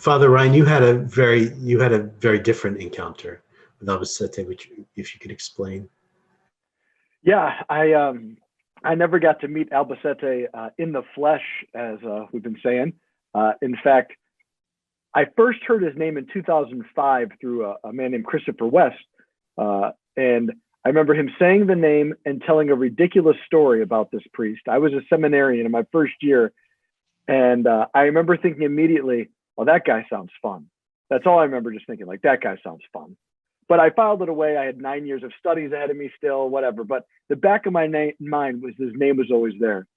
Father Ryan, you had a very different encounter with Albacete, which, if you could explain. Yeah, I never got to meet Albacete in the flesh, as we've been saying. In fact, I first heard his name in 2005 through a man named Christopher West. And I remember him saying the name and telling a ridiculous story about this priest. I was a seminarian in my first year. And I remember thinking immediately, well, that guy sounds fun. That's all I remember, just thinking, like, that guy sounds fun. But I filed it away. I had 9 years of studies ahead of me still, whatever. But the back of my mind was his name was always there.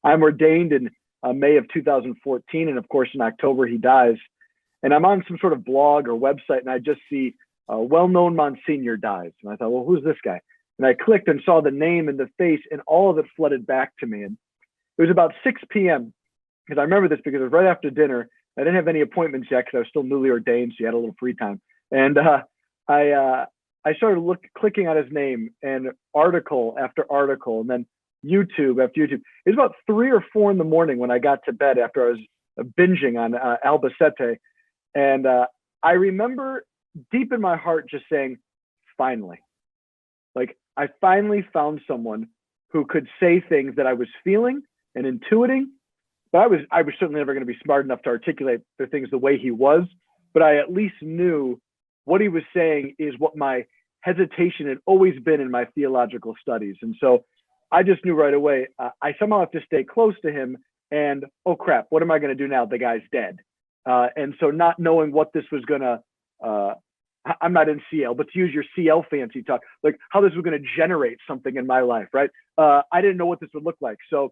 I'm ordained in May of 2014. And of course, in October, he dies. And I'm on some sort of blog or website, and I just see a well-known Monsignor dies. And I thought, well, who's this guy? And I clicked and saw the name and the face, and all of it flooded back to me. And it was about 6 p.m. because I remember this because it was right after dinner. I didn't have any appointments yet because I was still newly ordained, so you had a little free time. And I started clicking on his name, and article after article, and then YouTube after YouTube. It was about 3 or 4 in the morning when I got to bed after I was binging on Albacete. And I remember deep in my heart just saying, finally. Like, I finally found someone who could say things that I was feeling and intuiting. But I was certainly never going to be smart enough to articulate the things the way he was. But I at least knew what he was saying is what my hesitation had always been in my theological studies. And so I just knew right away, I somehow have to stay close to him. And, oh, crap, what am I going to do now? The guy's dead. And so not knowing what this was going to, I'm not in CL, but to use your CL fancy talk, like how this was going to generate something in my life, right? I didn't know what this would look like. So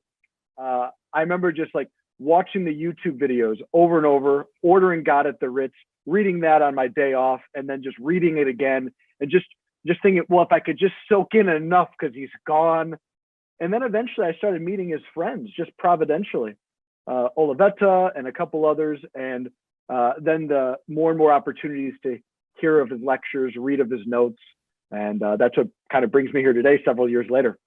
I remember just like watching the YouTube videos over and over, ordering God at the Ritz, reading that on my day off, and then just reading it again and just thinking, well, if I could just soak in enough because he's gone. And then eventually I started meeting his friends just providentially. Olivetta and a couple others, and then the more and more opportunities to hear of his lectures, read of his notes, and that's what kind of brings me here today, several years later.